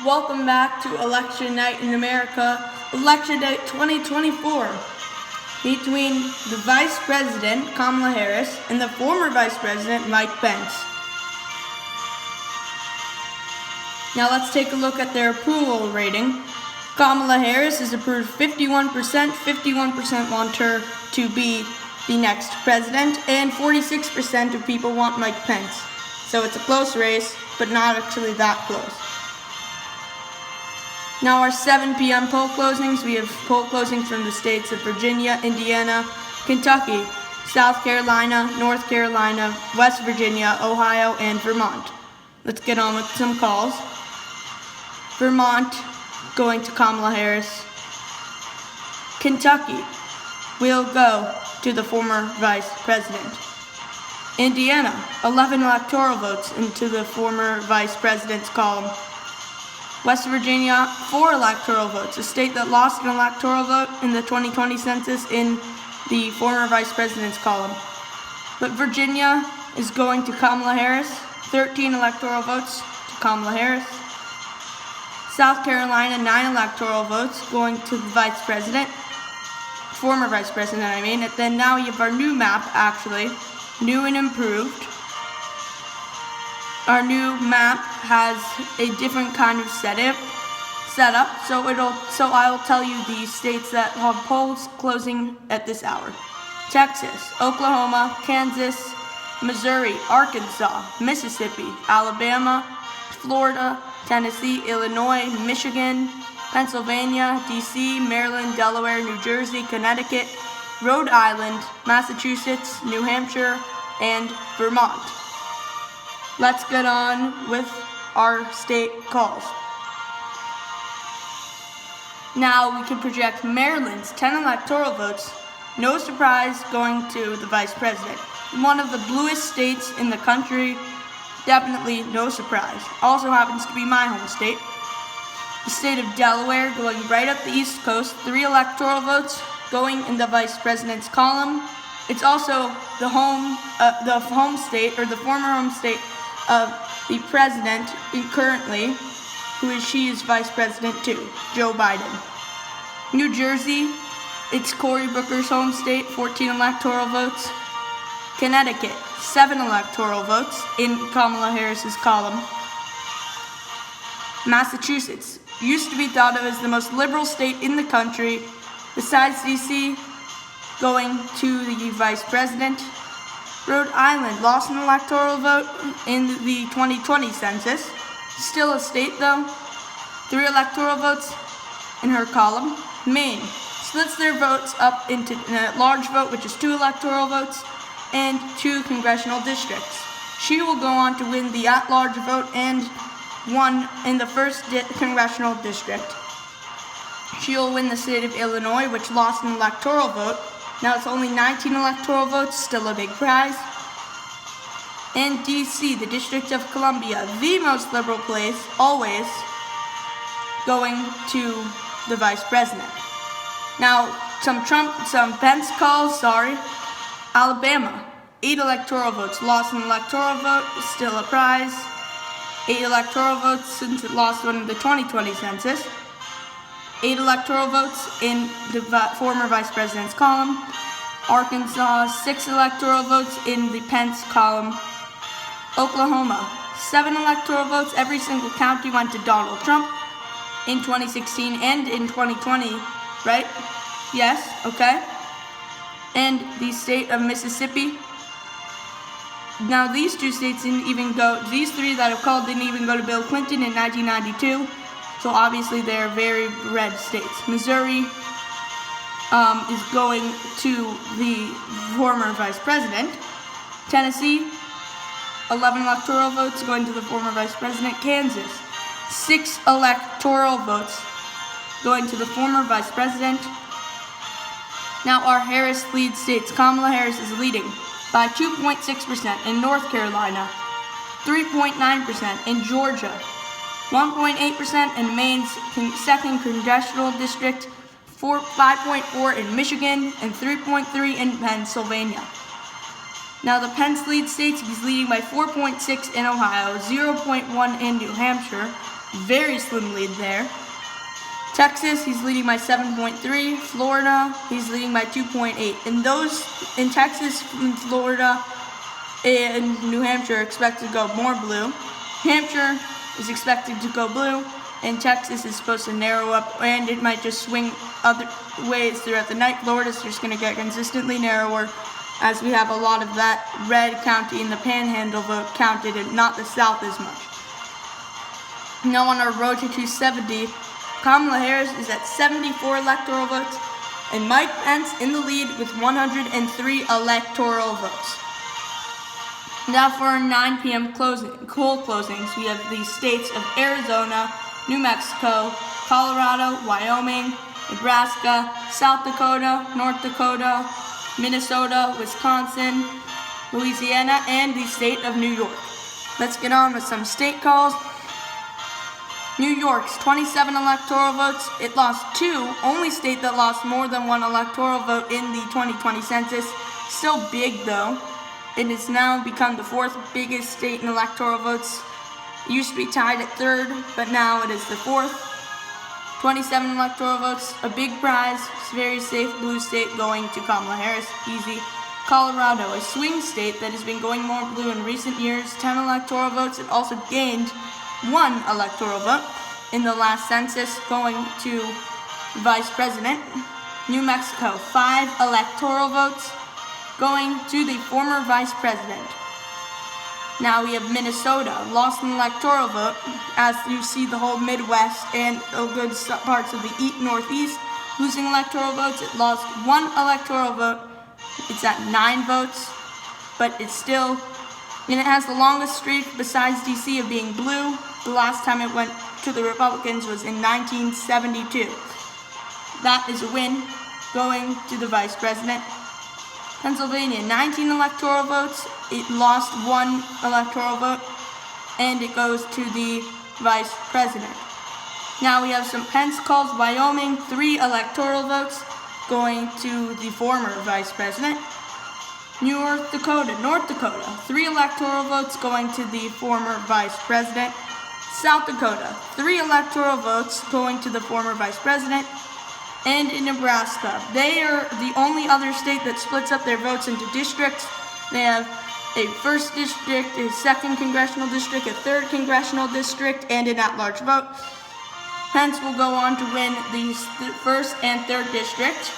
Welcome back to Election Night in America, Election Night 2024, between the Vice President, Kamala Harris, and the former Vice President, Mike Pence. Now let's take a look at their approval rating. Kamala Harris is approved 51%, 51% want her to be the next president, and 46% of people want Mike Pence. So it's a close race, but not actually that close. Now our 7 p.m. poll closings, we have poll closings from the states of Virginia, Indiana, Kentucky, South Carolina, North Carolina, West Virginia, Ohio, and Vermont. Let's get on with some calls. Vermont, going to Kamala Harris. Kentucky will go to the former vice president. Indiana, 11 electoral votes into the former vice president's column. West Virginia, 4 electoral votes, a state that lost an electoral vote in the 2020 census in the former vice president's column. But Virginia is going to Kamala Harris, 13 electoral votes to Kamala Harris. South Carolina, 9 electoral votes going to the vice president, former vice president, And then now we have our new map, actually, new and improved. Our new map has a different kind of setup. So I will tell you the states that have polls closing at this hour: Texas, Oklahoma, Kansas, Missouri, Arkansas, Mississippi, Alabama, Florida, Tennessee, Illinois, Michigan, Pennsylvania, D.C., Maryland, Delaware, New Jersey, Connecticut, Rhode Island, Massachusetts, New Hampshire, and Vermont. Let's get on with our state calls. Now we can project Maryland's 10 electoral votes, no surprise, going to the vice president. One of the bluest states in the country, definitely no surprise. Also happens to be my home state. The state of Delaware going right up the East Coast, 3 electoral votes going in the vice president's column. It's also the home state, or the former home state of the president currently, she is vice president too, Joe Biden. New Jersey, it's Cory Booker's home state, 14 electoral votes. Connecticut, 7 electoral votes in Kamala Harris's column. Massachusetts used to be thought of as the most liberal state in the country, besides D.C., going to the vice president. Rhode Island lost an electoral vote in the 2020 census. Still a state though. 3 electoral votes in her column. Maine splits their votes up into an at-large vote, which is 2 electoral votes, and 2 congressional districts. She will go on to win the at-large vote and won in the 1st congressional district. She'll win the state of Illinois, which lost an electoral vote. Now it's only 19 electoral votes, still a big prize. And D.C., the District of Columbia, the most liberal place, always going to the vice president. Now, some Pence calls, Alabama, 8 electoral votes, lost an electoral vote, still a prize. 8 electoral votes since it lost one in the 2020 census. 8 electoral votes in the former vice president's column. Arkansas, 6 electoral votes in the Pence column. Oklahoma, 7 electoral votes. Every single county went to Donald Trump in 2016 and in 2020, right? Yes, okay. And the state of Mississippi. Now these 2 states didn't even go, these 3 that I've called didn't even go to Bill Clinton in 1992. So obviously they're very red states. Missouri is going to the former vice president. Tennessee, 11 electoral votes going to the former vice president. Kansas, 6 electoral votes going to the former vice president. Now our Harris lead states. Kamala Harris is leading by 2.6% in North Carolina, 3.9% in Georgia, 1.8% in Maine's 2nd congressional district, 5.4% in Michigan, and 3.3% in Pennsylvania. Now the Pence lead states, he's leading by 4.6 in Ohio, 0.1 in New Hampshire, very slim lead there. Texas, he's leading by 7.3. Florida, he's leading by 2.8. And those in Texas, Florida, and New Hampshire are expected to go more blue. Hampshire is expected to go blue, and Texas is supposed to narrow up, and it might just swing other ways throughout the night. Florida's just going to get consistently narrower, as we have a lot of that red county in the Panhandle vote counted, and not the South as much. Now on our road to 270, Kamala Harris is at 74 electoral votes, and Mike Pence in the lead with 103 electoral votes. Now for our 9 p.m. poll closings, we have the states of Arizona, New Mexico, Colorado, Wyoming, Nebraska, South Dakota, North Dakota, Minnesota, Wisconsin, Louisiana, and the state of New York. Let's get on with some state calls. New York's 27 electoral votes. It lost 2, only state that lost more than 1 electoral vote in the 2020 census. Still big though. It has now become the 4th biggest state in electoral votes. It used to be tied at 3rd, but now it is the 4th. 27 electoral votes, a big prize. It's a very safe blue state going to Kamala Harris, easy. Colorado, a swing state that has been going more blue in recent years, 10 electoral votes. It also gained 1 electoral vote in the last census, going to Vice President. New Mexico, 5 electoral votes, going to the former Vice President. Now we have Minnesota, lost an electoral vote, as you see the whole Midwest and good parts of the Northeast losing electoral votes. It lost 1 electoral vote. It's at 9 votes, but it's still, and it has the longest streak besides DC of being blue. The last time it went to the Republicans was in 1972. That is a win going to the Vice President. Pennsylvania, 19 electoral votes. It lost 1 electoral vote, and it goes to the Vice President. Now we have some Pence calls. Wyoming, 3 electoral votes going to the former Vice President. North Dakota, 3 electoral votes going to the former Vice President. South Dakota, 3 electoral votes going to the former Vice President. And in Nebraska, they are the only other state that splits up their votes into districts. They have a 1st district, a 2nd congressional district, a 3rd congressional district, and an at-large vote. Pence will go on to win the 1st and 3rd district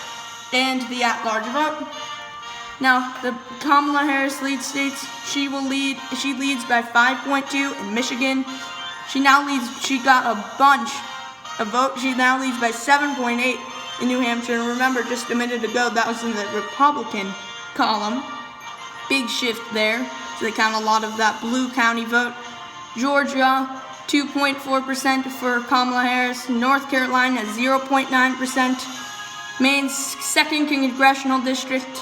and the at-large vote. Now, the Kamala Harris lead states. She leads by 5.2 in Michigan. She got a bunch of votes. She now leads by 7.8 in New Hampshire. And remember, just a minute ago, that was in the Republican column. Big shift there. So they count a lot of that blue county vote. Georgia, 2.4% for Kamala Harris. North Carolina, 0.9%. Maine's 2nd congressional district.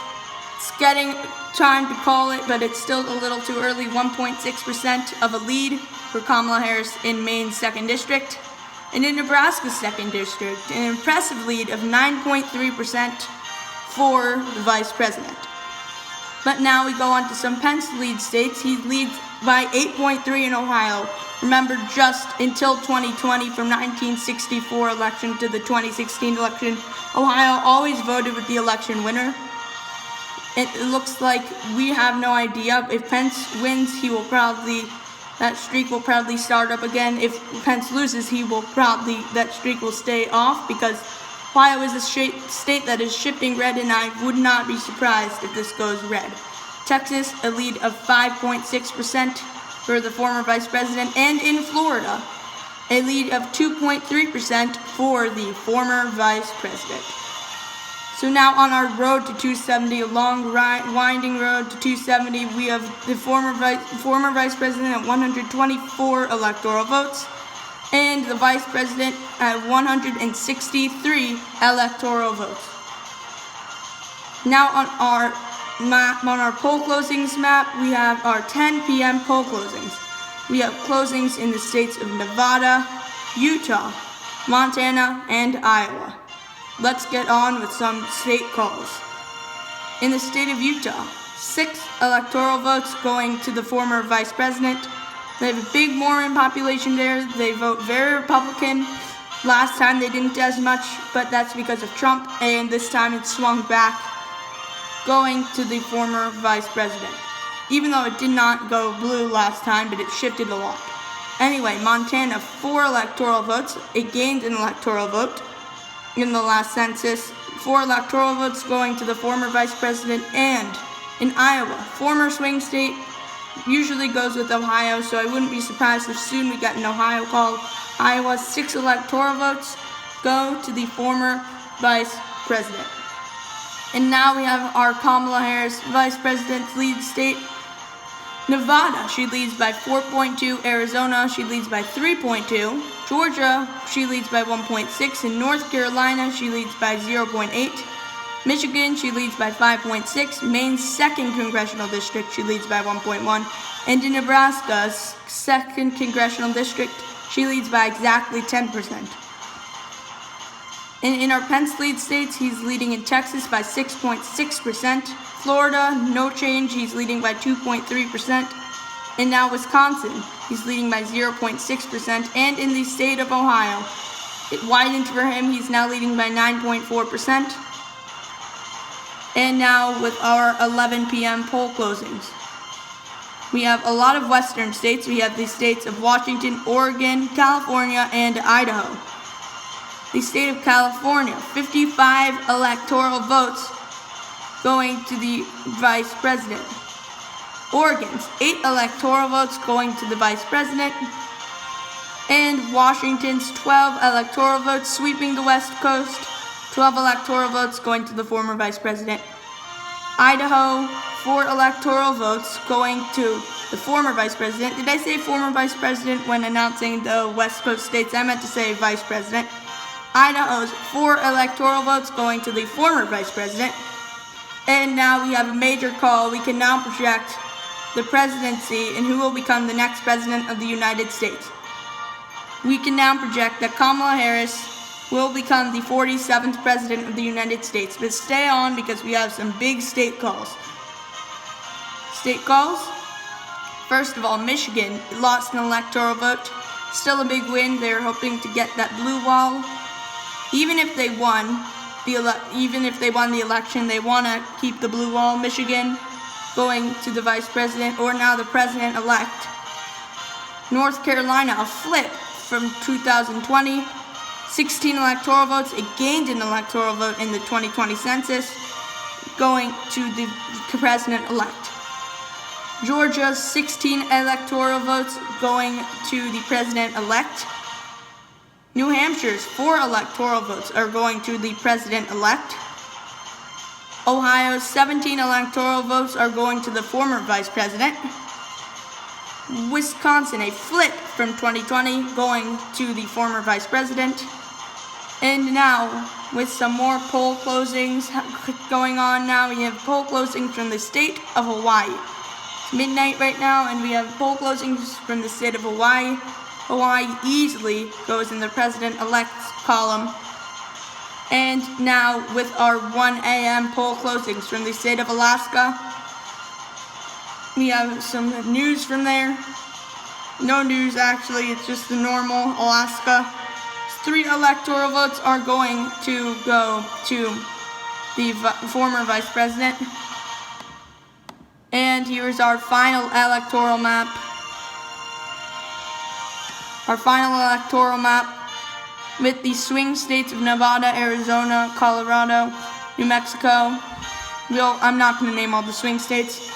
It's getting time to call it, but it's still a little too early. 1.6% of a lead for Kamala Harris in Maine's 2nd district. And in Nebraska's 2nd district, an impressive lead of 9.3% for the Vice President. But now we go on to some Pence lead states. He leads by 8.3 in Ohio. Remember, just until 2020, from 1964 election to the 2016 election, Ohio always voted with the election winner. It looks like we have no idea. If Pence wins, that streak will probably start up again. If Pence loses, that streak will stay off, because Ohio is a state that is shifting red, and I would not be surprised if this goes red. Texas, a lead of 5.6% for the former Vice President, and in Florida, a lead of 2.3% for the former Vice President. So now on our road to 270, a long winding road to 270, we have the former Vice President at 124 electoral votes, and the Vice President at 163 electoral votes. Now on our poll closings map, we have our 10 p.m. poll closings. We have closings in the states of Nevada, Utah, Montana, and Iowa. Let's get on with some state calls. In the state of Utah, 6 electoral votes going to the former Vice President, They have a big Mormon population there. They vote very Republican. Last time they didn't as much, but that's because of Trump, and this time it swung back, going to the former vice president. Even though it did not go blue last time, but it shifted a lot. Anyway, Montana, 4 electoral votes. It gained an electoral vote in the last census. 4 electoral votes going to the former vice president. And in Iowa, former swing state, usually goes with Ohio, so I wouldn't be surprised if soon we got an Ohio call. Iowa, 6 electoral votes go to the former vice president. And now we have our Kamala Harris, vice president's lead state. Nevada, she leads by 4.2. Arizona, she leads by 3.2. Georgia, she leads by 1.6. In North Carolina, she leads by 0.8. Michigan, she leads by 5.6. Maine's 2nd congressional district, she leads by 1.1. And in Nebraska's 2nd congressional district, she leads by exactly 10%. And in our Pence lead states, he's leading in Texas by 6.6%. Florida, no change, he's leading by 2.3%. And now Wisconsin, he's leading by 0.6%. And in the state of Ohio, it widened for him, he's now leading by 9.4%. And now with our 11 p.m. poll closings, we have a lot of western states. We have the states of Washington, Oregon, California, and Idaho. The state of California, 55 electoral votes going to the vice president. Oregon's 8 electoral votes going to the vice president. And Washington's 12 electoral votes sweeping the West Coast. 12 electoral votes going to the former vice president. Idaho, 4 electoral votes going to the former vice president. Did I say former vice president when announcing the West Coast states? I meant to say vice president. Idaho's 4 electoral votes going to the former vice president. And now we have a major call. We can now project the presidency and who will become the next president of the United States. We can now project that Kamala Harris will become the 47th president of the United States. But stay on because we have some big state calls. State calls. First of all, Michigan lost an electoral vote. Still a big win. They're hoping to get that blue wall. Even if they won the election, they want to keep the blue wall. Michigan going to the vice president, or now the president-elect. North Carolina, a flip from 2020. 16 electoral votes. It gained an electoral vote in the 2020 census, going to the president-elect. Georgia's 16 electoral votes going to the president-elect. New Hampshire's 4 electoral votes are going to the president-elect. Ohio's 17 electoral votes are going to the former vice president. Wisconsin, a flip from 2020, going to the former vice president. And now, with some more poll closings going on now, we have poll closings from the state of Hawaii. It's midnight right now, and we have poll closings from the state of Hawaii. Hawaii easily goes in the president-elect's column. And now, with our 1 a.m. poll closings from the state of Alaska, we have some news from there. No news, actually. It's just the normal Alaska. 3 electoral votes are going to go to the former vice president. And here's our final electoral map. Our final electoral map with the swing states of Nevada, Arizona, Colorado, New Mexico. I'm not going to name all the swing states.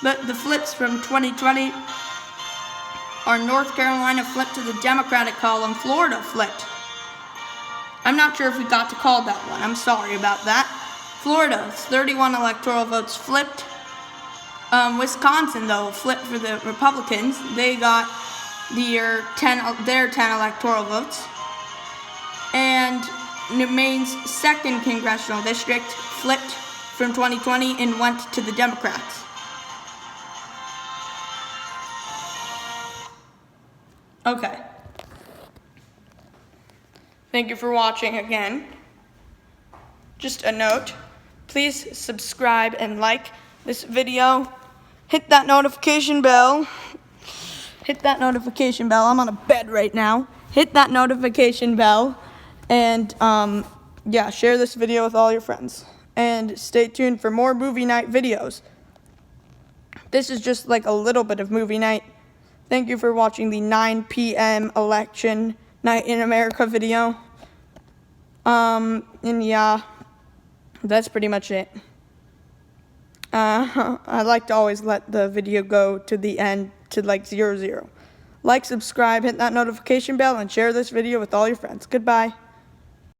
But the flips from 2020 are North Carolina flipped to the Democratic column, Florida flipped. I'm not sure if we got to call that one. I'm sorry about that. Florida's 31 electoral votes flipped. Wisconsin, though, flipped for the Republicans. They got their 10 electoral votes. And Maine's 2nd congressional district flipped from 2020 and went to the Democrats. Okay. Thank you for watching again. Just a note, please subscribe and like this video. Hit that notification bell. hit that notification bell. I'm on a bed right now. Hit that notification bell, and yeah, share this video with all your friends. And stay tuned for more movie night videos. This is just like a little bit of movie night. Thank you for watching the 9 p.m. election night in America video. And yeah, that's pretty much it. I like to always let the video go to the end to like 0, 0. Like, subscribe, hit that notification bell, and share this video with all your friends. Goodbye.